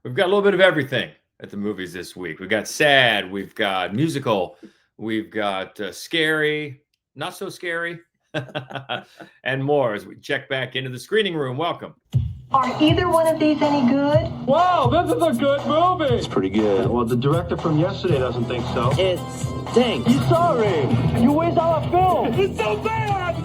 We've got a little bit of everything at the movies this week. We've got sad, we've got musical, we've got scary, not so scary, and more as we check back into the screening room. Welcome. Are either one of these any good? Wow, this is a good movie. It's pretty good. Well, the director from yesterday doesn't think so. It stinks. You're sorry. You waste our film. It's so bad!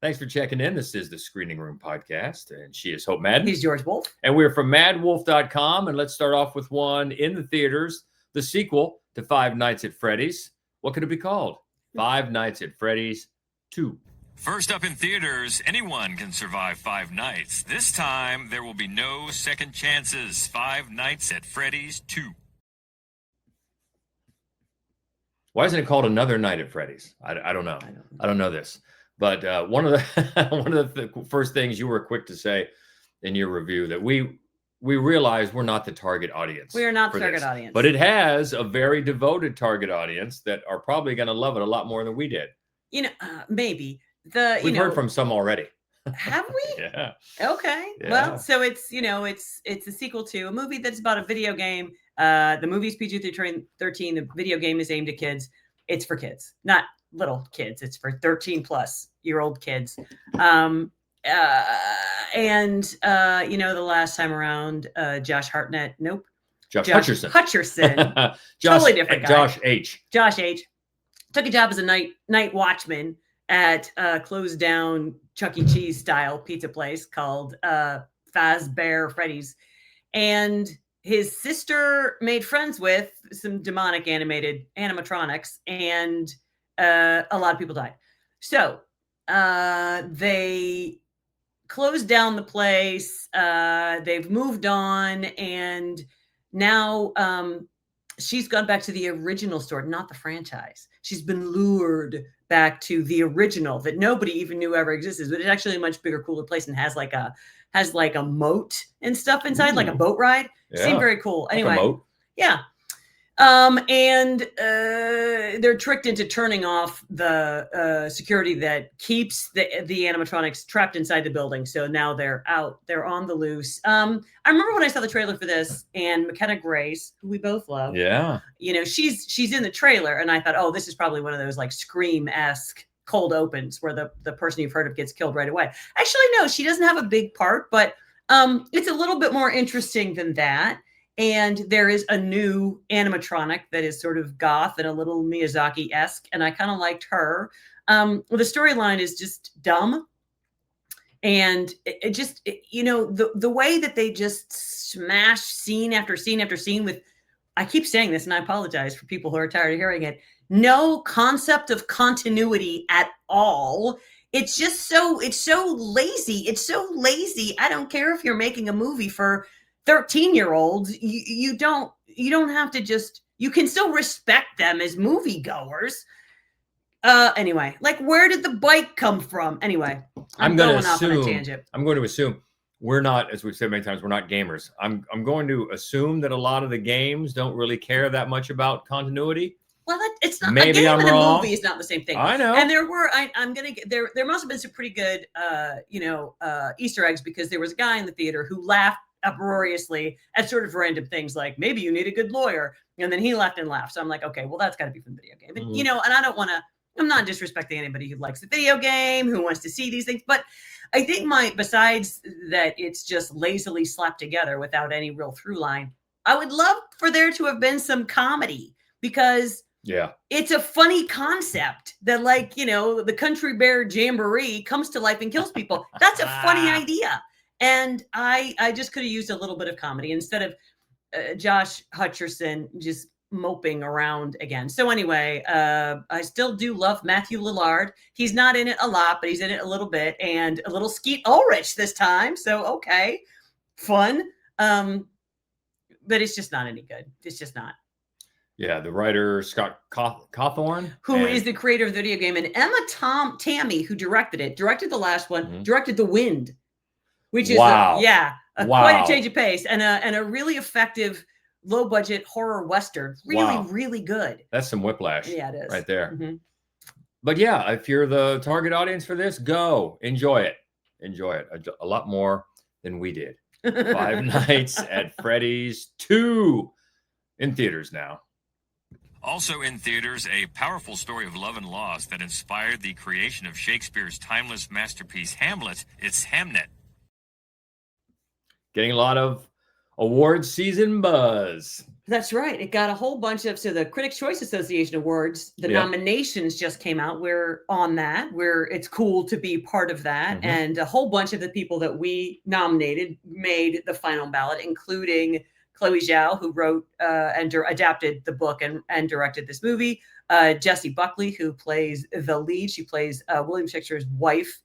Thanks for checking in. This is the Screening Room Podcast, and she is Hope Madden. He's George Wolf. And we're from MaddWolf.com, and let's start off with one in the theaters, the sequel to Five Nights at Freddy's. What could it be called? Five Nights at Freddy's 2. First up in theaters, anyone can survive 5 nights. This time, there will be no second chances. 5 Nights at Freddy's 2. Why isn't it called Another Night at Freddy's? I don't know. I don't know this. But one of the first things you were quick to say in your review that we realize we're not the target audience. We are not the target audience. But it has a very devoted target audience that are probably going to love it a lot more than we did. You know, maybe. We've heard from some already. Have we? Yeah. Okay. Yeah. Well, so it's a sequel to a movie that's about a video game. The movie's PG-13. The video game is aimed at kids. It's for kids, not little kids. It's for 13-plus-year-old kids. The last time around, Josh Hartnett. Nope. Josh Hutcherson. Totally different guy. Josh H. Took a job as a night watchman at a closed down Chuck E. Cheese style pizza place called Fazbear Freddy's. And his sister made friends with some demonic animated animatronics, and a lot of people died. So they closed down the place. They've moved on, and now she's gone back to the original store, not the franchise. She's been lured back to the original that nobody even knew ever existed, but it's actually a much bigger, cooler place and has like a moat and stuff inside, like a boat ride. Yeah. Seemed very cool. Like anyway, a moat. Yeah. They're tricked into turning off the security that keeps the animatronics trapped inside the building. So now they're out. They're on the loose. I remember when I saw the trailer for this, and McKenna Grace, who we both love. Yeah. You know, she's in the trailer, and I thought, oh, this is probably one of those like Scream-esque cold opens where the person you've heard of gets killed right away. Actually, no, she doesn't have a big part, but it's a little bit more interesting than that. And there is a new animatronic that is sort of goth and a little Miyazaki-esque, and I kind of liked her. The storyline is just dumb. And the way that they just smash scene after scene after scene with, I keep saying this and I apologize for people who are tired of hearing it, no concept of continuity at all. It's so lazy. It's so lazy. I don't care if you're making a movie for 13-year-olds. You don't have to just, you can still respect them as moviegoers. Anyway, like, where did the bike come from? Anyway, I'm going off on a tangent. I'm going to assume we're not, as we've said many times, we're not gamers. I'm going to assume that a lot of the games don't really care that much about continuity. Well, it's not. Maybe a game I'm and wrong. A movie is not the same thing. I know. And there were, I'm gonna get there. There must have been some pretty good, Easter eggs, because there was a guy in the theater who laughed uproariously at sort of random things like, maybe you need a good lawyer, and then he laughed and laughed. So I'm like, okay, well, that's got to be from the video game. And, and I don't want to. I'm not disrespecting anybody who likes the video game, who wants to see these things, but I think besides that, it's just lazily slapped together without any real through line. I would love for there to have been some comedy, because it's a funny concept that, like, the Country Bear Jamboree comes to life and kills people. That's a funny idea. And I just could have used a little bit of comedy instead of Josh Hutcherson just moping around again. So anyway, I still do love Matthew Lillard. He's not in it a lot, but he's in it a little bit, and a little Skeet Ulrich this time. So, okay, fun. But it's just not any good. It's just not. Yeah, the writer Scott Cawthorne, who is the creator of the video game, and Emma Tammy, who directed the last one, directed The Wind, which is quite a change of pace, and a really effective low budget horror Western. Really good. That's some whiplash. Yeah, it is. Right there. Mm-hmm. But yeah, if you're the target audience for this, go enjoy it. A lot more than we did. Five Nights at Freddy's 2 in theaters now. Also in theaters, a powerful story of love and loss that inspired the creation of Shakespeare's timeless masterpiece, Hamlet. It's Hamnet. Getting a lot of award season buzz. That's right. It got a whole bunch of, so the Critics' Choice Association Awards, the nominations just came out. We're on that, where it's cool to be part of that. Mm-hmm. And a whole bunch of the people that we nominated made the final ballot, including Chloe Zhao, who wrote and adapted the book and directed this movie. Jessie Buckley, who plays the lead. She plays William Shakespeare's wife.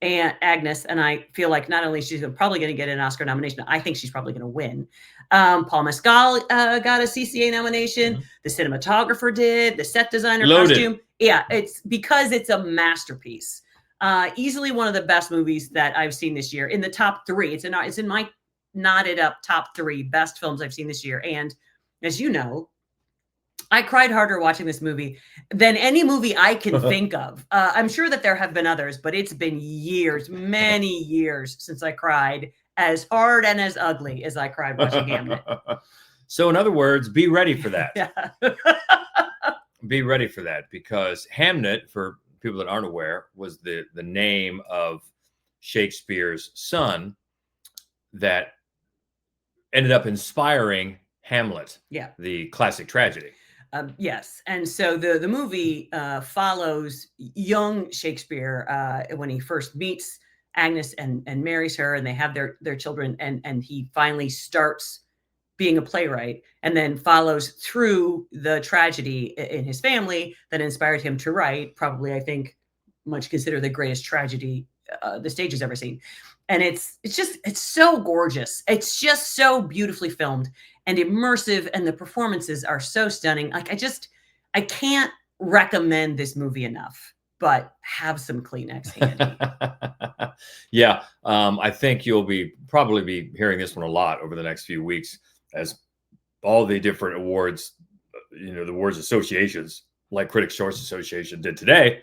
And Agnes, and I feel like not only she's probably going to get an Oscar nomination, I think she's probably going to win. Paul Mescal got a CCA nomination. Mm-hmm. The cinematographer did. The set designer, Loaded. costume. Yeah, it's because it's a masterpiece. Easily one of the best movies that I've seen this year. In the top 3, it's in my knotted up top 3 best films I've seen this year. And as you know, I cried harder watching this movie than any movie I can think of. I'm sure that there have been others, but it's been years, many years since I cried as hard and as ugly as I cried watching Hamnet. So in other words, be ready for that. Yeah. Be ready for that, because Hamnet, for people that aren't aware, was the name of Shakespeare's son that ended up inspiring Hamlet, the classic tragedy. Yes. And so the movie follows young Shakespeare when he first meets Agnes and marries her, and they have their children, and he finally starts being a playwright, and then follows through the tragedy in his family that inspired him to write, probably, I think, much considered the greatest tragedy the stage has ever seen. And it's so gorgeous. It's just so beautifully filmed and immersive, and the performances are so stunning. Like, I can't recommend this movie enough, but have some Kleenex handy. Yeah. I think you'll probably be hearing this one a lot over the next few weeks, as all the different awards, the awards associations, like Critics' Choice Association did today,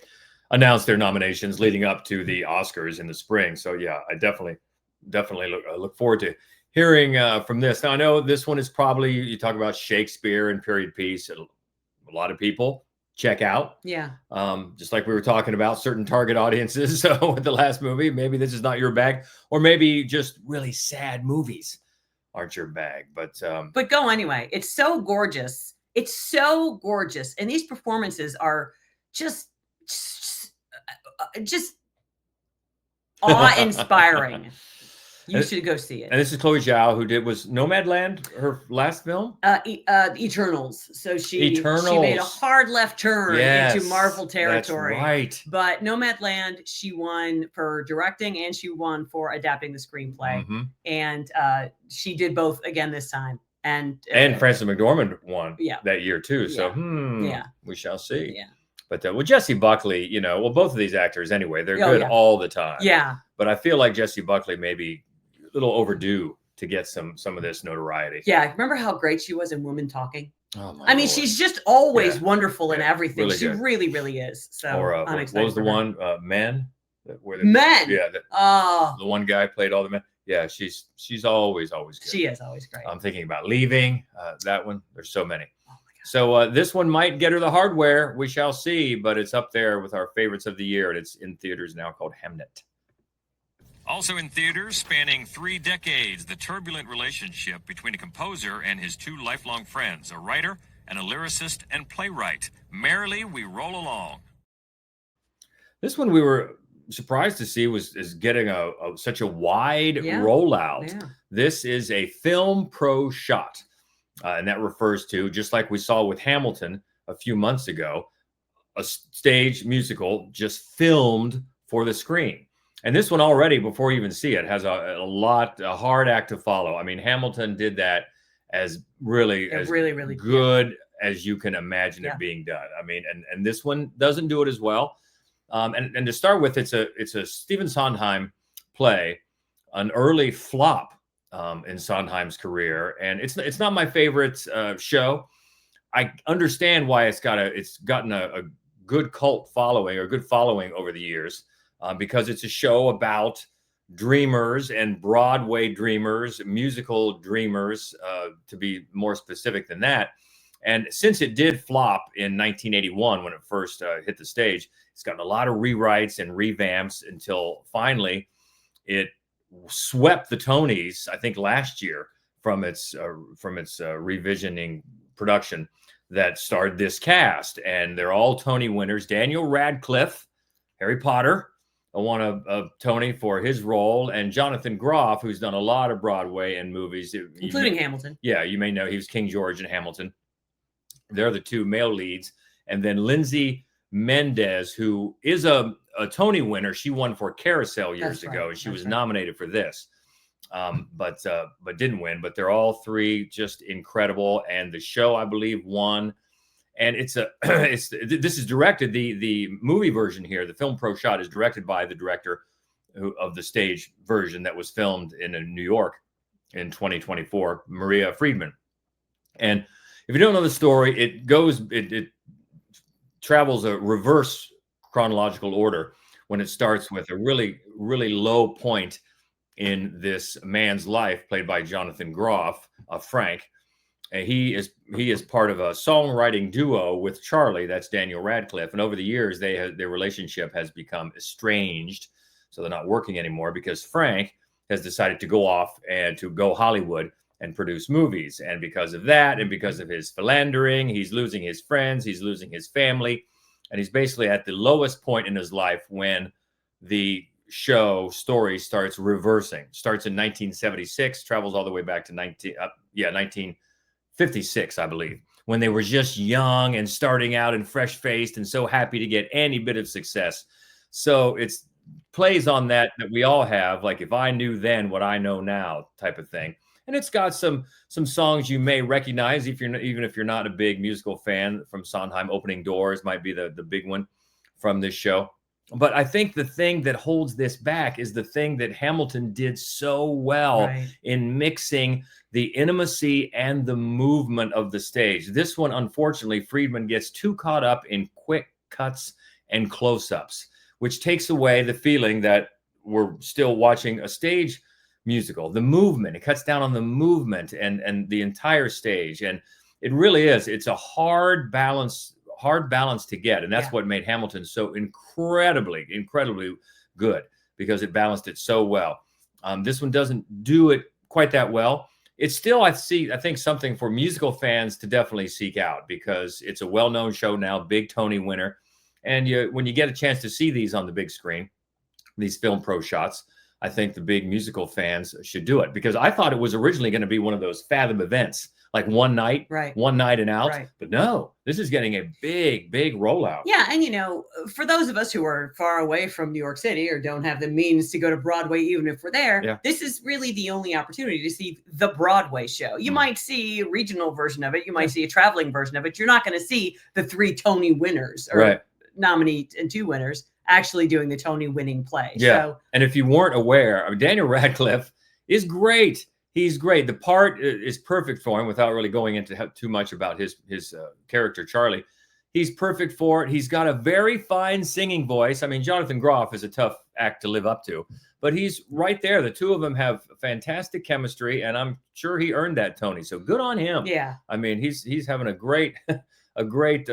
announced their nominations leading up to the Oscars in the spring. So yeah, I definitely look forward to hearing from this. Now, I know this one is probably, you talk about Shakespeare and period piece, a lot of people check out. Yeah. Just like we were talking about certain target audiences. So with the last movie, maybe this is not your bag, or maybe just really sad movies aren't your bag. But go anyway. It's so gorgeous. It's so gorgeous, and these performances are just awe-inspiring. You should go see it. And this is Chloe Zhao, who was Nomadland, her last film? Eternals. So she made a hard left turn into Marvel territory. That's right. But Nomadland, she won for directing and she won for adapting the screenplay. Mm-hmm. And she did both again this time. And Frances McDormand won that year too. So we shall see. Yeah. But with Jessie Buckley, both of these actors anyway, they're good all the time. Yeah. But I feel like Jessie Buckley may be a little overdue to get some of this notoriety. Yeah. Remember how great she was in Women Talking? Oh my I mean, Lord. She's just always wonderful in everything. Really she good. really, really is. So I'm excited. What was the one? Men? Men. Yeah. The one guy played all the men. Yeah, she's always good. She is always great. I'm thinking about Leaving. That one. There's so many. Oh my God. So this one might get her the hardware. We shall see, but it's up there with our favorites of the year, and it's in theaters now, called Hamnet. Also in theaters, spanning 3 decades, the turbulent relationship between a composer and his 2 lifelong friends, a writer and a lyricist and playwright. Merrily, we roll along. This one we were surprised to see is getting such a wide rollout. Yeah. This is a film pro shot, and that refers to, just like we saw with Hamilton a few months ago, a stage musical just filmed for the screen. And this one already, before you even see it, has a hard act to follow. I mean, Hamilton did that as really good as you can imagine it being done. I mean, and this one doesn't do it as well. And to start with, it's a Stephen Sondheim play, an early flop in Sondheim's career, and it's not my favorite show. I understand why it's gotten a good cult following, or good following over the years, because it's a show about dreamers and Broadway dreamers, musical dreamers, to be more specific than that. And since it did flop in 1981 when it first hit the stage, it's gotten a lot of rewrites and revamps until finally it swept the Tonys, I think last year, from its revisioning production that starred this cast. And they're all Tony winners. Daniel Radcliffe, Harry Potter, won a Tony for his role, and Jonathan Groff, who's done a lot of Broadway and movies, including Hamilton. Yeah, you may know he was King George in Hamilton. They're the two male leads. And then Lindsay Mendez, who is a Tony winner. She won for Carousel years ago, and she was nominated for this, but didn't win. But they're all three just incredible. And the show, I believe, won. And this is directed, the movie version here, the film Pro Shot, is directed by the director of the stage version that was filmed in New York in 2024, Maria Friedman. And if you don't know the story, it travels a reverse chronological order when it starts with a really, really low point in this man's life, played by Jonathan Groff, Frank. And he is part of a songwriting duo with Charlie, that's Daniel Radcliffe. And over the years, their relationship has become estranged. So they're not working anymore because Frank has decided to go off and to go Hollywood and produce movies. And because of that, and because of his philandering, he's losing his friends, he's losing his family. And he's basically at the lowest point in his life when the show story starts reversing. Starts in 1976, travels all the way back to 1956, I believe, when they were just young and starting out and fresh-faced and so happy to get any bit of success. So it plays on that we all have, like, if I knew then what I know now type of thing. And it's got some songs you may recognize even if you're not a big musical fan. From Sondheim, Opening Doors might be the big one from this show. But I think the thing that holds this back is the thing that Hamilton did so well in mixing the intimacy and the movement of the stage. This one, unfortunately, Friedman gets too caught up in quick cuts and close-ups, which takes away the feeling that we're still watching a stage musical. The movement, it cuts down on the movement and the entire stage. And it really is. It's a hard balance to get. And that's what made Hamilton so incredibly good, because it balanced it so well. This one doesn't do it quite that well. It's still, I think, something for musical fans to definitely seek out, because it's a well-known show now, big Tony winner. And when you get a chance to see these on the big screen, these Film Pro Shots, I think the big musical fans should do it, because I thought it was originally going to be one of those Fathom events, like one night and out. But no, this is getting a big rollout. Yeah. And, for those of us who are far away from New York City or don't have the means to go to Broadway, even if we're there, this is really the only opportunity to see the Broadway show. You might see a regional version of it. You might see a traveling version of it. You're not going to see the 3 Tony winners or nominee and 2 winners actually doing the Tony winning play. Yeah. So, and if you weren't aware, Daniel Radcliffe is great. He's great. The part is perfect for him, without really going into too much about his character, Charlie. He's perfect for it. He's got a very fine singing voice. I mean, Jonathan Groff is a tough act to live up to, but he's right there. The two of them have fantastic chemistry, and I'm sure he earned that Tony. So good on him. Yeah. I mean, he's having a great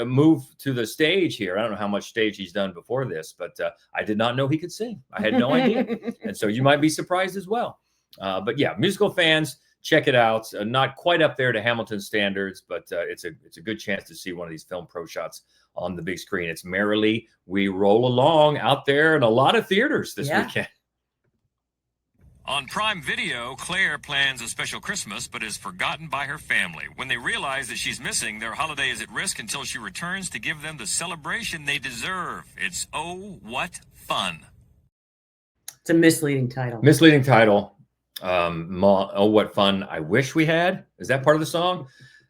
move to the stage here. I don't know how much stage he's done before this, but I did not know he could sing. I had no idea. And so you might be surprised as well. But yeah, musical fans, check it out. Not quite up there to Hamilton standards, but it's a good chance to see one of these Film Pro Shots on the big screen. It's Merrily We Roll Along, out there in a lot of theaters this weekend. On Prime Video, Claire plans a special Christmas but is forgotten by her family. When they realize that she's missing, their holiday is at risk until she returns to give them the celebration they deserve. It's Oh, What Fun. It's a misleading title. Oh, What Fun I Wish We Had. Is that part of the song?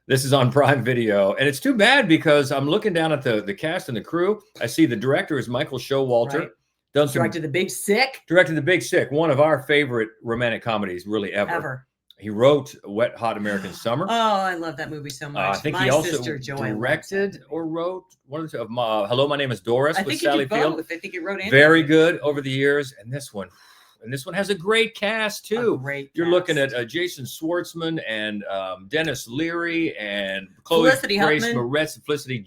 This is on Prime Video. And it's too bad, because I'm looking down at the cast and the crew. I see the director is Michael Showalter. Directed The Big Sick. One of our favorite romantic comedies, really, ever. He wrote Wet Hot American Summer. Oh, I love that movie so much. I think he also directed or wrote one of the Hello, My Name is Doris with Sally Field. I think he wrote and very good over the years. And this one, and this one has a great cast too. You're looking at Jason Schwartzman and Dennis Leary and Chloe Grace Moretz, Felicity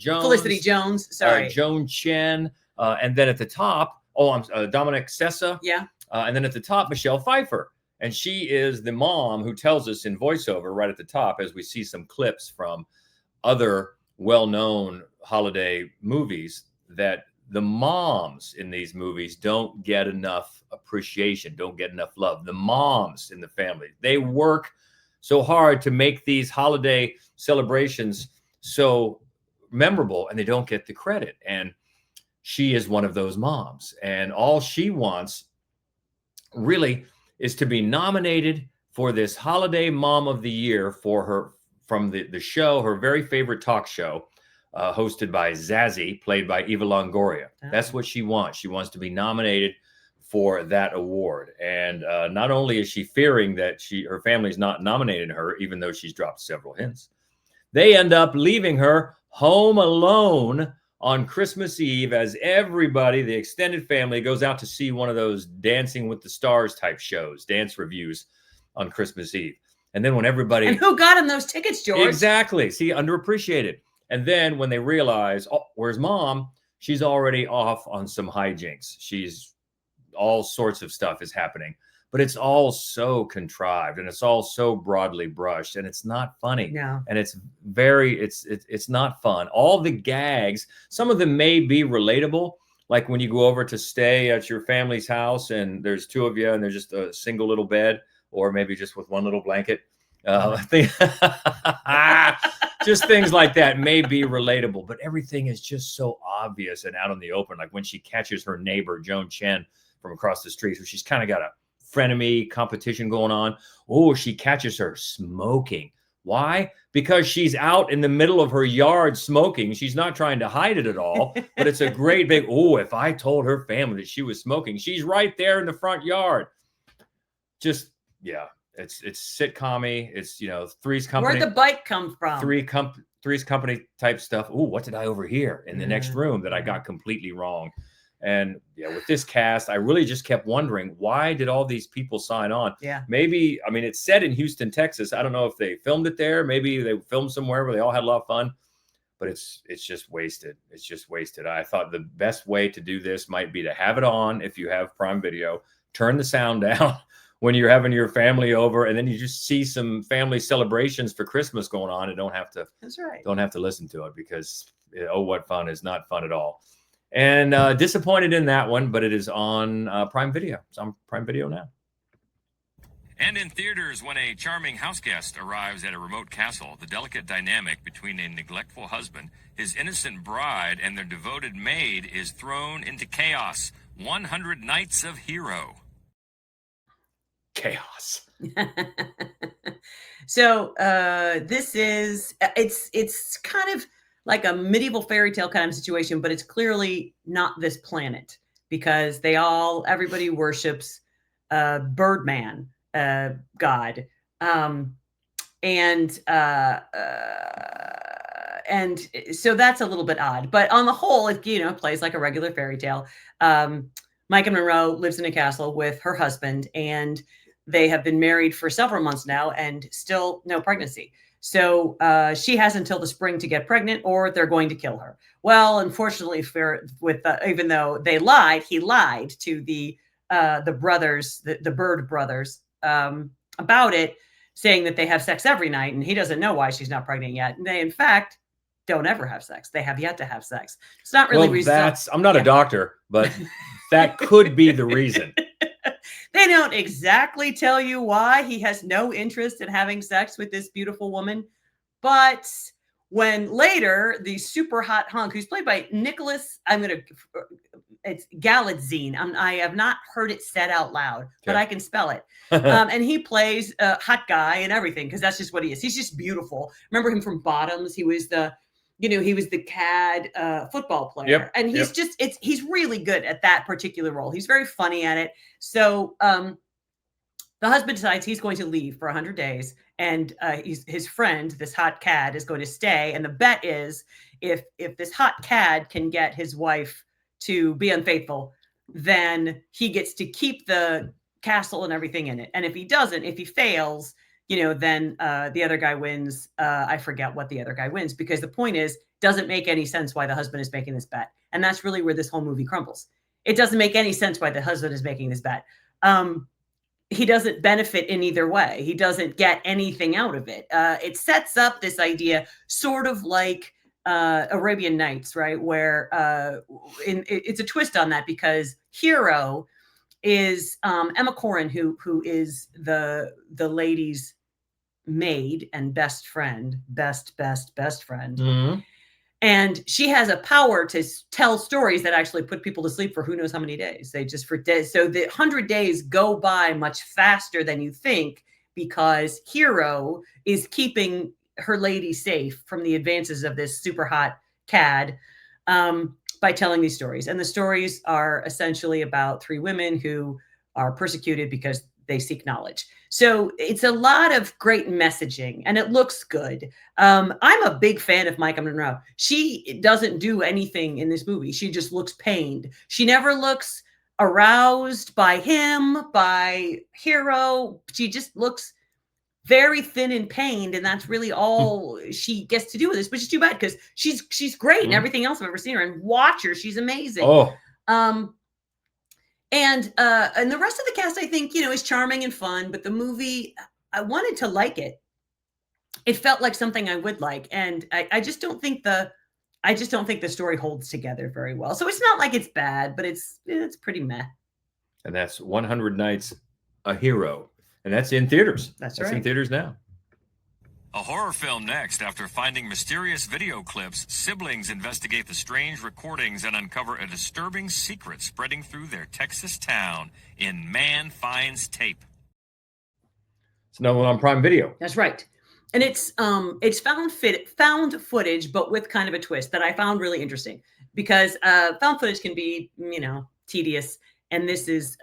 Jones. Sorry, Joan Chen, and then at the top, Dominic Sessa. Yeah. And then at the top, Michelle Pfeiffer. And she is the mom who tells us in voiceover right at the top, as we see some clips from other well-known holiday movies, that the moms in these movies don't get enough appreciation, don't get enough love. The moms in the family, they work so hard to make these holiday celebrations so memorable, and they don't get the credit. And she is one of those moms. And all she wants really is to be nominated for this Holiday Mom of the Year for her, from the show, her very favorite talk show, hosted by Zazie, played by Eva Longoria. That's what she wants. She wants to be nominated for that award. And not only is she fearing that her family's not nominating her, even though she's dropped several hints, they end up leaving her home alone on Christmas Eve as everybody, the extended family, goes out to see one of those Dancing with the Stars type shows, dance reviews on Christmas Eve. And then when everybody... And who got him those tickets, George? Exactly. See, underappreciated. And then when they realize, oh, where's mom? She's already off on some hijinks. All sorts of stuff is happening. But it's all so contrived, and it's all so broadly brushed, and it's not funny. No. And it's not fun. All the gags, some of them may be relatable, like when you go over to stay at your family's house and there's two of you and there's just a single little bed, or maybe just with one little blanket. Just things like that may be relatable, but everything is just so obvious and out in the open. Like when she catches her neighbor, Joan Chen, from across the street, so she's kind of got a frenemy competition going on. Oh, she catches her smoking. Why? Because she's out in the middle of her yard smoking. She's not trying to hide it at all, but it's a great big, if I told her family that she was smoking, she's right there in the front yard. Just, yeah, it's sitcom-y. It's, Three's Company. Where'd the bike come from? Three's Company type stuff. Oh, what did I overhear in the next room that I got completely wrong? And yeah, with this cast, I really just kept wondering, why did all these people sign on? Yeah. Maybe, it's set in Houston, Texas. I don't know if they filmed it there. Maybe they filmed somewhere where they all had a lot of fun, but it's just wasted. It's just wasted. I thought the best way to do this might be to have it on, if you have Prime Video, turn the sound down when you're having your family over, and then you just see some family celebrations for Christmas going on, and don't have to listen to it, because what fun is not fun at all. And disappointed in that one, but it is on Prime Video. It's on Prime Video now. And in theaters, when a charming houseguest arrives at a remote castle, the delicate dynamic between a neglectful husband, his innocent bride, and their devoted maid is thrown into chaos. 100 Nights of Hero. Chaos. So this is, it's kind of like a medieval fairy tale kind of situation, but it's clearly not this planet, because everybody worships Birdman, God. And so that's a little bit odd, but on the whole, it, plays like a regular fairy tale. Micah Monroe lives in a castle with her husband, and they have been married for several months now and still no pregnancy. So she has until the spring to get pregnant, or they're going to kill her. Well, unfortunately, even though he lied to the brothers, the Bird brothers, about it, saying that they have sex every night, and he doesn't know why she's not pregnant yet. And they, in fact, don't ever have sex. They have yet to have sex. It's not really I'm not a doctor, but that could be the reason. They don't exactly tell you why he has no interest in having sex with this beautiful woman. But when later the super hot hunk, who's played by Nicholas, it's Galitzine. I have not heard it said out loud, but I can spell it. And he plays a hot guy and everything, because that's just what he is. He's just beautiful. Remember him from Bottoms? He was the CAD football player. Yep, and he's really good at that particular role. He's very funny at it. So the husband decides he's going to leave for 100 days. And his friend, this hot cad, is going to stay. And the bet is, if this hot cad can get his wife to be unfaithful, then he gets to keep the castle and everything in it. And if he fails, then the other guy wins. I forget what the other guy wins, because the point is, doesn't make any sense why the husband is making this bet. And that's really where this whole movie crumbles. It doesn't make any sense why the husband is making this bet. He doesn't benefit in either way. He doesn't get anything out of it. It sets up this idea sort of like Arabian Nights, right? Where it's a twist on that, because Hero is Emma Corrin, who is the lady's maid and best friend, best friend. Mm-hmm. And she has a power to tell stories that actually put people to sleep for who knows how many days. They just for days. So the 100 days go by much faster than you think, because Hero is keeping her lady safe from the advances of this super hot cad by telling these stories. And the stories are essentially about 3 women who are persecuted because they seek knowledge. So it's a lot of great messaging, and it looks good. I'm a big fan of Micah Monroe. She doesn't do anything in this movie. She just looks pained. She never looks aroused by him, by Hero. She just looks very thin and pained, and that's really all she gets to do with this, which is too bad, because she's great in everything else I've ever seen her. And watch her, she's amazing. And the rest of the cast, I think, is charming and fun, but the movie, I wanted to like it. It felt like something I would like, and I just don't think the story holds together very well. So it's not like it's bad, but it's pretty meh. And that's 100 Nights, A Hero, and that's in theaters. That's in right. theaters now. A horror film next. After finding mysterious video clips, siblings investigate the strange recordings and uncover a disturbing secret spreading through their Texas town in Man Finds Tape. It's another one on Prime Video. That's right. And it's found footage, but with kind of a twist that I found really interesting, because found footage can be, tedious. And this is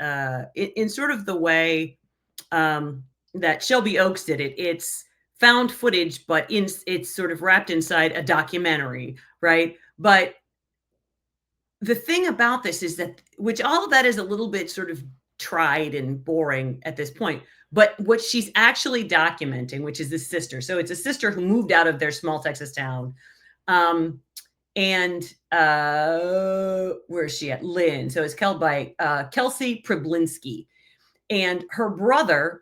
in sort of the way that Shelby Oaks did it. It's found footage, but it's sort of wrapped inside a documentary, right? But the thing about this is that, which all of that is a little bit sort of tried and boring at this point, but what she's actually documenting, which is this sister. So it's a sister who moved out of their small Texas town. And where is she at? Lynn. So it's held by Kelsey Priblinski. And her brother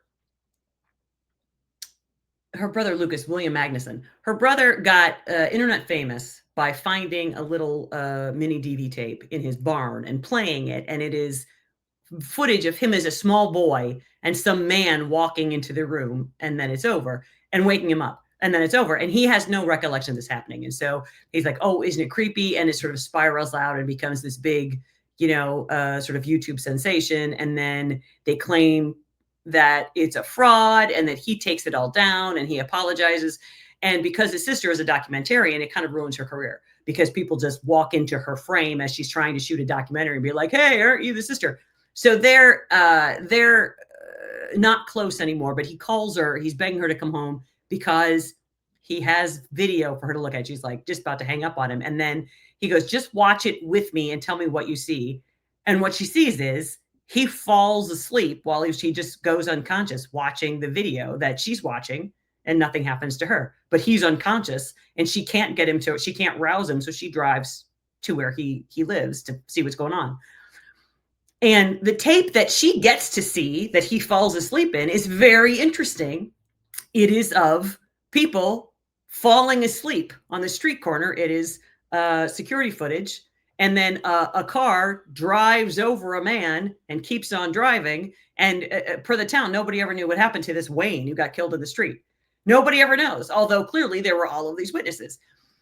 Lucas, William Magnuson, her brother got internet famous by finding a little mini DV tape in his barn and playing it. And it is footage of him as a small boy and some man walking into the room, and then it's over, and waking him up, and then it's over. And he has no recollection of this happening. And so he's like, oh, isn't it creepy? And it sort of spirals out and becomes this big, sort of YouTube sensation. And then they claim that it's a fraud and that he takes it all down and he apologizes. And because his sister is a documentarian, it kind of ruins her career, because people just walk into her frame as she's trying to shoot a documentary and be like, hey, aren't you the sister? So they're not close anymore, but he calls her, he's begging her to come home because he has video for her to look at. She's like just about to hang up on him. And then he goes, just watch it with me and tell me what you see. And what she sees is he falls asleep while he just goes unconscious watching the video that she's watching, and nothing happens to her, but he's unconscious and she can't get him she can't rouse him. So she drives to where he lives to see what's going on. And the tape that she gets to see that he falls asleep in is very interesting. It is of people falling asleep on the street corner. It is security footage. And then a car drives over a man and keeps on driving. And per the town, nobody ever knew what happened to this Wayne who got killed in the street. Nobody ever knows, although clearly there were all of these witnesses.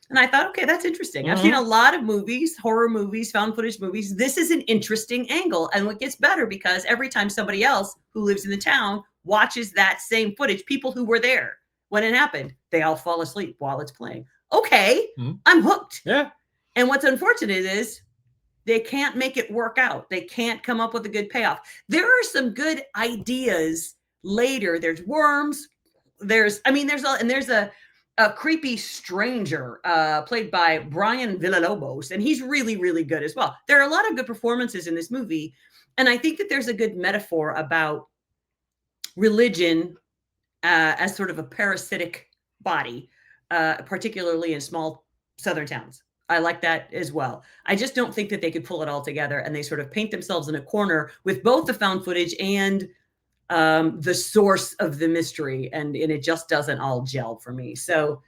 And I thought, okay, that's interesting. Mm-hmm. I've seen a lot of movies, horror movies, found footage movies. This is an interesting angle. And what gets better, because every time somebody else who lives in the town watches that same footage, people who were there when it happened, they all fall asleep while it's playing. Okay, I'm hooked. Yeah. And what's unfortunate is they can't make it work out. They can't come up with a good payoff. There are some good ideas later. There's worms. There's a a creepy stranger played by Brian Villalobos, and he's really, really good as well. There are a lot of good performances in this movie, and I think that there's a good metaphor about religion as sort of a parasitic body, particularly in small southern towns. I like that as well. I just don't think that they could pull it all together, and they sort of paint themselves in a corner with both the found footage and the source of the mystery, and it just doesn't all gel for me. So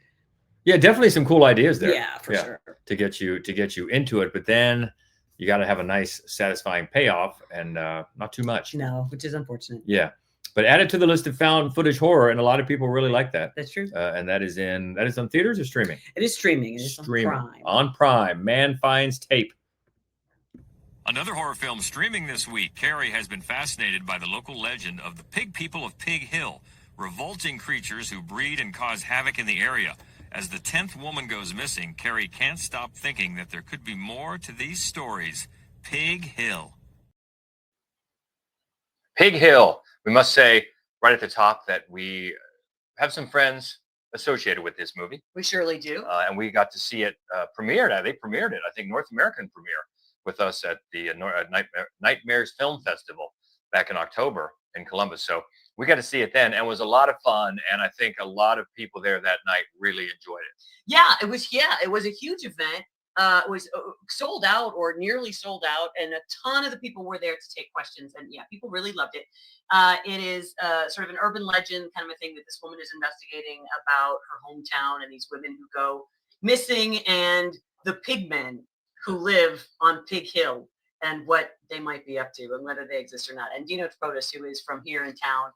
yeah, definitely some cool ideas there. yeah, for sure. To get you into it, but then you got to have a nice, satisfying payoff, and not too much. No, which is unfortunate. Yeah, but add it to the list of found footage horror, and a lot of people really like that. That's true. And that is on theaters or streaming. It is streaming. It is Streaming on Prime. on Prime. Man finds tape. Another horror film streaming this week. Carrie has been fascinated by the local legend of the pig people of Pig Hill, revolting creatures who breed and cause havoc in the area. As the 10th woman goes missing, Carrie can't stop thinking that there could be more to these stories. Pig Hill. Pig Hill. We must say right at the top that we have some friends associated with this movie. We surely do. And we got to see it premiered. They premiered it, I think, North American premiere with us at the Nightmares Film Festival back in October in Columbus. So we got to see it then, and it was a lot of fun. And I think a lot of people there that night really enjoyed it. Yeah, it was a huge event. It was sold out or nearly sold out, and a ton of the people were there to take questions. And yeah, people really loved it. It is sort of an urban legend kind of a thing that this woman is investigating about her hometown and these women who go missing, and the pigmen who live on Pig Hill and what they might be up to and whether they exist or not. And Dino Tripodis, who is from here in town,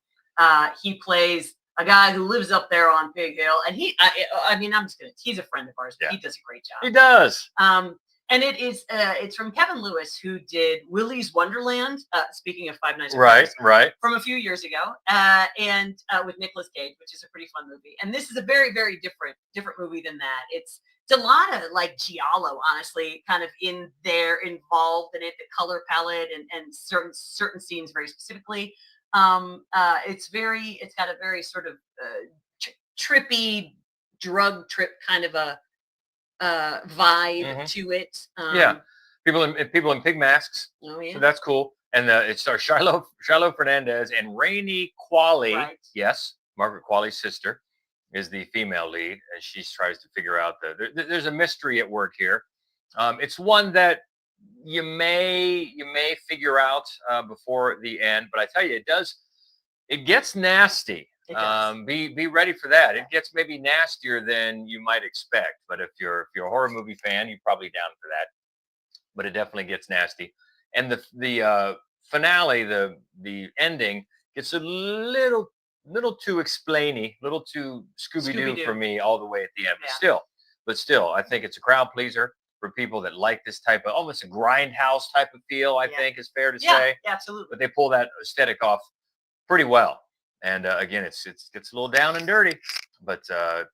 he plays a guy who lives up there on Pig Hill, and he's a friend of ours, but he does a great job. He does. And it's from Kevin Lewis, who did Willy's Wonderland. Speaking of Five Nights at Right, Freddy's, right. from a few years ago, and with Nicolas Cage, which is a pretty fun movie. And this is a very, very different movie than that. It's a lot of like giallo, honestly, kind of involved in it, the color palette and certain scenes very specifically. It's got a very sort of trippy drug trip kind of a vibe to it. Yeah, people in pig masks. Oh yeah, so that's cool. And it stars Shiloh Fernandez and Rainey Qualley. Right. Yes, Margaret Qualley's sister is the female lead, and she tries to figure out there's a mystery at work here. It's one that you may figure out before the end, but I tell you, it gets nasty. Be ready for that. It gets maybe nastier than you might expect, but if you're a horror movie fan, you're probably down for that. But it definitely gets nasty. And the finale, the ending, gets a little too explainy, little too Scooby-Doo for me all the way at the end. Yeah. But still, I think it's a crowd pleaser for people that like this type of almost a grindhouse type of feel. I think is fair to say. Yeah, absolutely. But they pull that aesthetic off pretty well. And again, it gets a little down and dirty. But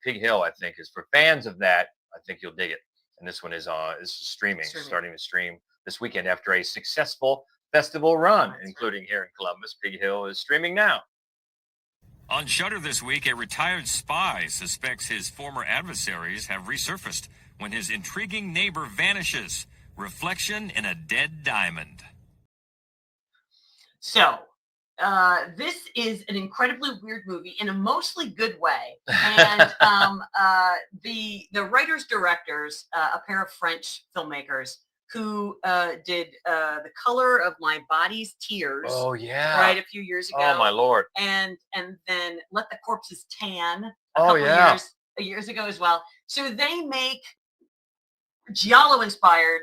Pig Hill, I think, is for fans of that. I think you'll dig it. And this one is streaming, starting to stream this weekend after a successful festival run, including here in Columbus. Pig Hill is streaming now. On Shudder this week, a retired spy suspects his former adversaries have resurfaced when his intriguing neighbor vanishes. Reflection in a dead diamond. So, this is an incredibly weird movie in a mostly good way. And the writers, directors, a pair of French filmmakers who did The Color of My Body's Tears. Oh yeah, right, a few years ago. Oh my lord! And then Let the Corpses Tan. Years ago as well. So they make giallo inspired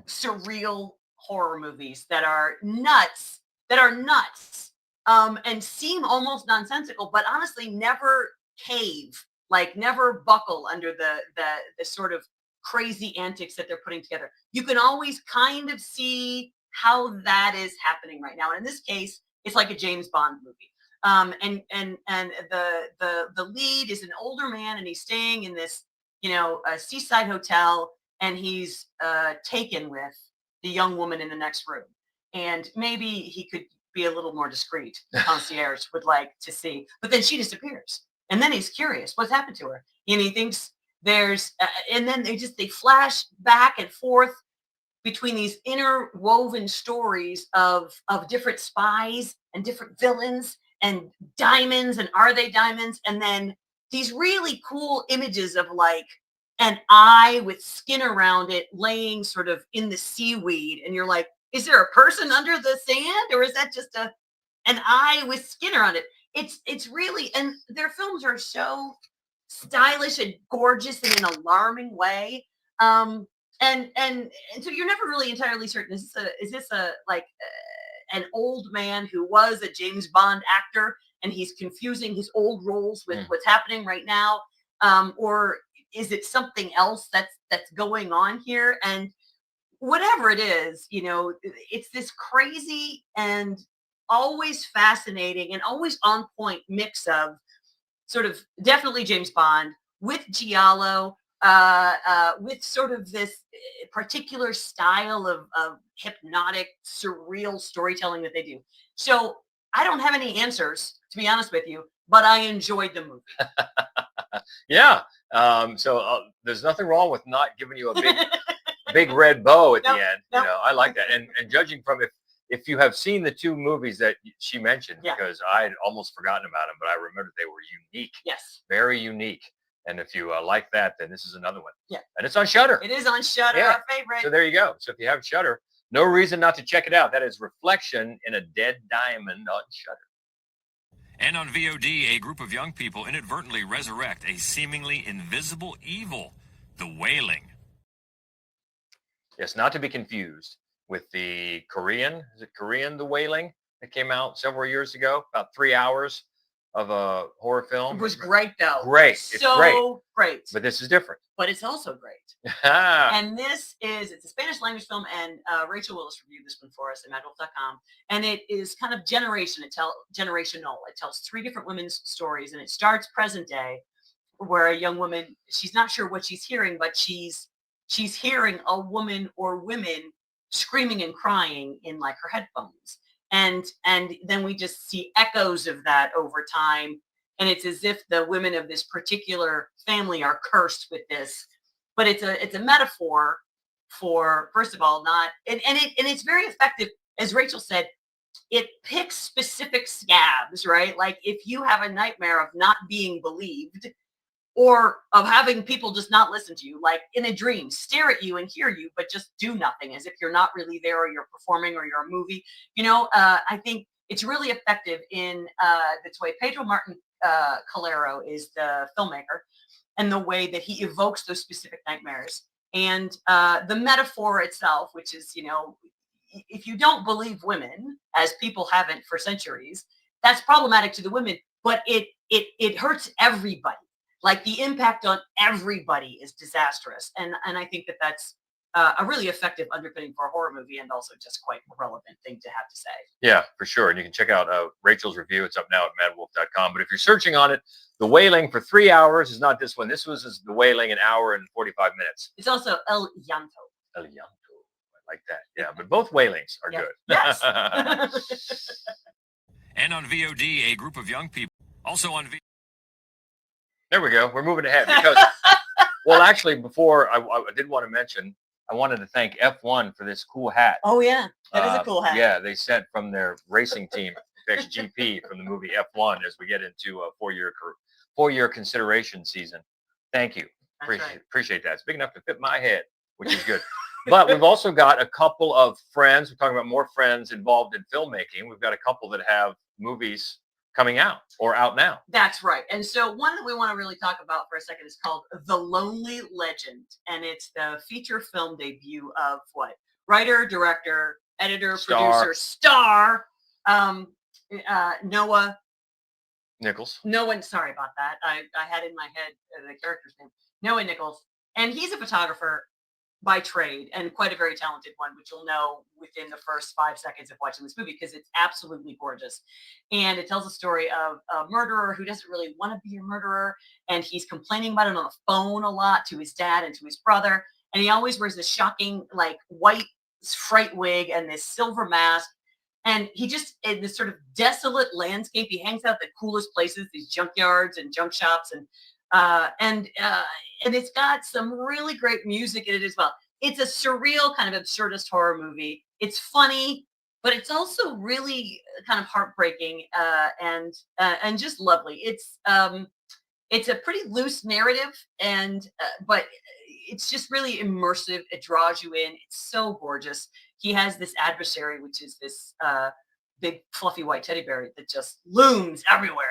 surreal horror movies that are nuts. And seem almost nonsensical, but honestly never cave, like never buckle under the sort of crazy antics that they're putting together. You can always kind of see how that is happening right now. And in this case, it's like a James Bond movie. And the lead is an older man, and he's staying in this, a seaside hotel, and he's taken with the young woman in the next room. And maybe he could be a little more discreet, the concierge would like to see. But then she disappears. And then he's curious, what's happened to her? And he thinks there's, and then they flash back and forth between these interwoven stories of different spies and different villains and diamonds, and are they diamonds? And then these really cool images of like an eye with skin around it laying sort of in the seaweed, and you're like, is there a person under the sand, or is that just an eye with skin around it? It's really, and their films are so stylish and gorgeous in an alarming way. And so you're never really entirely certain, is this a like an old man who was a James Bond actor and he's confusing his old roles with what's happening right now, or is it something else that's going on here? And whatever it is, it's this crazy and always fascinating and always on point mix of sort of definitely James Bond with giallo, with sort of this particular style of hypnotic, surreal storytelling that they do. So I don't have any answers, to be honest with you, but I enjoyed the movie. Yeah. So there's nothing wrong with not giving you a big red bow at the end. I like that. And judging from if you have seen the two movies that she mentioned, because I had almost forgotten about them, but I remember they were unique. Yes. Very unique. And if you like that, then this is another one. Yeah. And it's on Shudder. It is on Shudder, our favorite. So there you go. So if you have Shudder, no reason not to check it out. That is Reflection in a Dead Diamond on Shudder. And on VOD, a group of young people inadvertently resurrect a seemingly invisible evil, the Wailing. Yes, not to be confused with the Korean, The Wailing, that came out several years ago, about 3 hours of a horror film. It was great, though. Great. It's great. But this is different. But it's also great. And it's a Spanish language film, and Rachel Willis reviewed this one for us at MaddWolf.com. And it is kind of generational. It tells 3 different women's stories, and it starts present day, where a young woman, she's not sure what she's hearing, but she's hearing a woman or women screaming and crying in like her headphones. And then we just see echoes of that over time. And it's as if the women of this particular family are cursed with this. But it's a metaphor for, first of all, it's very effective. As Rachel said, it picks specific scabs, right? Like if you have a nightmare of not being believed, or of having people just not listen to you, like in a dream, stare at you and hear you, but just do nothing, as if you're not really there, or you're performing, or you're a movie. I think it's really effective in this way. Pedro Martin Calero is the filmmaker, and the way that he evokes those specific nightmares. And the metaphor itself, which is, if you don't believe women, as people haven't for centuries, that's problematic to the women, but it hurts everybody. Like the impact on everybody is disastrous. And I think that's a really effective underpinning for a horror movie, and also just quite a relevant thing to have to say. Yeah, for sure. And you can check out Rachel's review. It's up now at MaddWolf.com. But if you're searching on it, The Wailing for 3 hours is not this one. This was The Wailing, an hour and 45 minutes. It's also El Llanto. El Llanto. I like that. Yeah, but both Wailings are good. Yes. And on VOD, a group of young people. Also on VOD. There we go. We're moving ahead because, well, actually, before I did want to mention, I wanted to thank F1 for this cool hat. Oh, yeah. That is a cool hat. Yeah, they sent from their racing team, XGP, from the movie F1 as we get into a four-year consideration season. Thank you. Appreciate that. It's big enough to fit my head, which is good. But we've also got a couple of friends. We're talking about more friends involved in filmmaking. We've got a couple that have movies coming out or out now. That's right. And so one that we want to really talk about for a second is called The Lonely Legend. And it's the feature film debut of what? Writer, director, editor, producer, star, Noah Nichols. Sorry about that. I had in my head the character's name, Noah Nichols. And he's a photographer by trade, and quite a very talented one, which you'll know within the first 5 seconds of watching this movie, because it's absolutely gorgeous. And it tells a story of a murderer who doesn't really want to be a murderer, and he's complaining about it on the phone a lot to his dad and to his brother. And he always wears this shocking, like, white fright wig and this silver mask. And he just, in this sort of desolate landscape, he hangs out at the coolest places, these junkyards and junk shops, and it's got some really great music in it as well. It's a surreal kind of absurdist horror movie. It's funny, but it's also really kind of heartbreaking and just lovely. It's a pretty loose narrative, and but it's just really immersive. It draws you in. It's so gorgeous. He has this adversary, which is this big fluffy white teddy bear that just looms everywhere.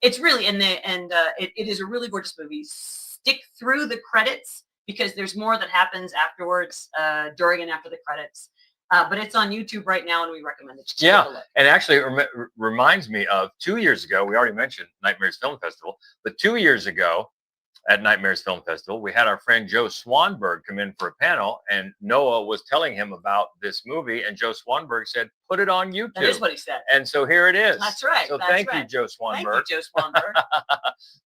It's really it is a really gorgeous movie. Stick through the credits because there's more that happens afterwards, during and after the credits. But it's on YouTube right now, and we recommend it. Yeah, and actually it reminds me of 2 years ago. We already mentioned Nightmares Film Festival, but 2 years ago at Nightmares Film Festival, we had our friend Joe Swanberg come in for a panel, and Noah was telling him about this movie, and Joe Swanberg said, "Put it on YouTube." That is what he said. And so here it is. That's right. So that's thank right. you, Joe Swanberg. Thank you, Joe Swanberg.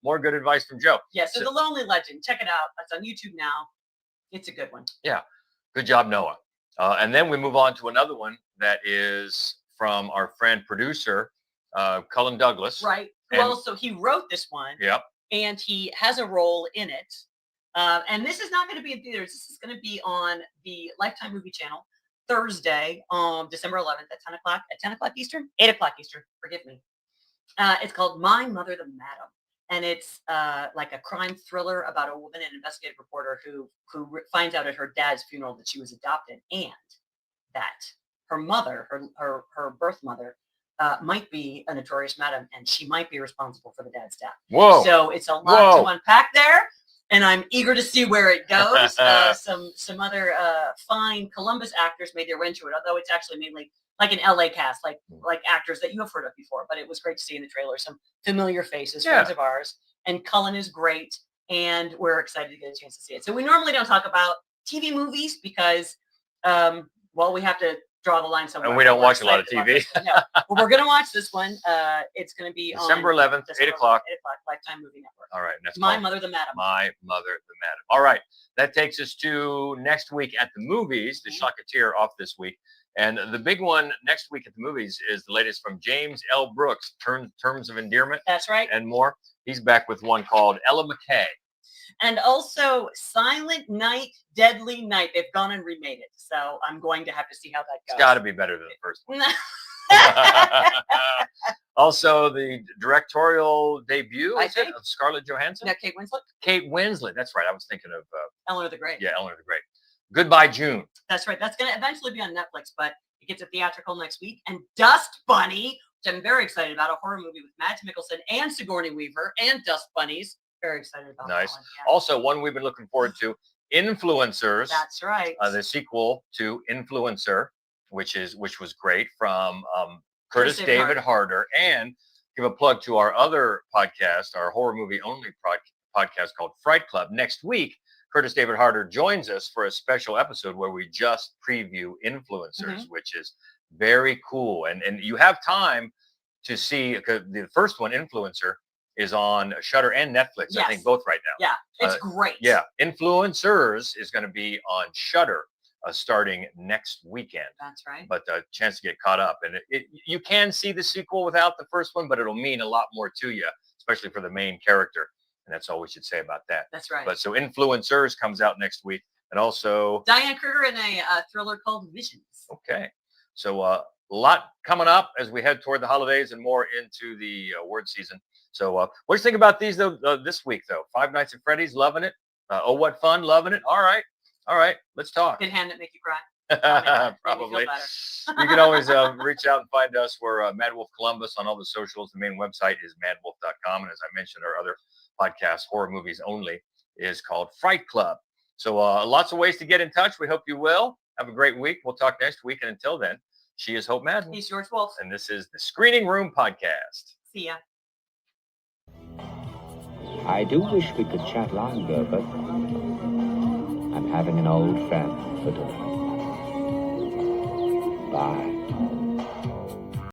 More good advice from Joe. Yeah, so The Lonely Legend, check it out. It's on YouTube now. It's a good one. Yeah, good job, Noah. And then we move on to another one that is from our friend producer, Cullen Douglas. Right. He wrote this one. Yep. And he has a role in it. And this is not going to be in theaters. This is going to be on the Lifetime Movie Channel Thursday, December 11th at 10 o'clock. At 10 o'clock Eastern? 8 o'clock Eastern. Forgive me. It's called My Mother the Madam. And it's like a crime thriller about a woman, an investigative reporter who finds out at her dad's funeral that she was adopted and that her mother, her birth mother, might be a notorious madam, and she might be responsible for the dad's death. Whoa! So it's a lot to unpack there, and I'm eager to see where it goes. Some other fine Columbus actors made their way into it, although it's actually mainly like an LA cast, like actors that you have heard of before. But it was great to see in the trailer some familiar faces, friends of ours, and Cullen is great, and we're excited to get a chance to see it. So we normally don't talk about TV movies because, we have to draw the line somewhere. And we don't watch a lot of TV. No, but we're going to watch this one. It's going to be December 11th, 8 o'clock. 8 o'clock, Lifetime Movie Network. All right. That's My Mother the Madam. My Mother the Madam. All right. That takes us to next week at the movies, the Shocketeer off this week. And the big one next week at the movies is the latest from James L. Brooks, Terms of Endearment. That's right. And more. He's back with one called Ella McKay. And also Silent Night, Deadly Night. They've gone and remade it. So I'm going to have to see how that goes. It's got to be better than the first one. Also, the directorial debut of Scarlett Johansson. No, Kate Winslet. Kate Winslet. That's right. I was thinking of Eleanor the Great. Yeah, Eleanor the Great. Goodbye, June. That's right. That's going to eventually be on Netflix, but it gets a theatrical next week. And Dust Bunny, which I'm very excited about, a horror movie with Mads Mikkelsen and Sigourney Weaver and Dust Bunnies. Very excited about nice. That one. Yeah. Also, one we've been looking forward to, Influencers. That's right. The sequel to Influencer, which was great, from Curtis David Harder. And give a plug to our other podcast, our horror movie only podcast called Fright Club. Next week, Curtis David Harder joins us for a special episode where we just preview Influencers, which is very cool. And you have time to see, the first one, Influencer, is on Shudder and Netflix. Yes. I think both right now. Yeah, it's great. Yeah, Influencers is going to be on Shudder starting next weekend. That's right. But a chance to get caught up. And you can see the sequel without the first one, but it'll mean a lot more to you, especially for the main character. And that's all we should say about that. That's right. But so Influencers comes out next week. And also Diane Kruger in a thriller called Visions. Okay. So a lot coming up as we head toward the holidays and more into the award season. So what do you think about these though this week though? Five Nights at Freddy's, loving it. Oh, what fun, loving it. All right. Let's talk. Did Hamnet make you cry? Probably. You can always reach out and find us. We're MaddWolf Columbus on all the socials. The main website is maddwolf.com. And as I mentioned, our other podcast, Horror Movies Only, is called Fright Club. So lots of ways to get in touch. We hope you will. Have a great week. We'll talk next week. And until then, she is Hope Madden. He's George Wolf. And this is the Screening Room Podcast. See ya. I do wish we could chat longer, but I'm having an old friend for dinner. Bye.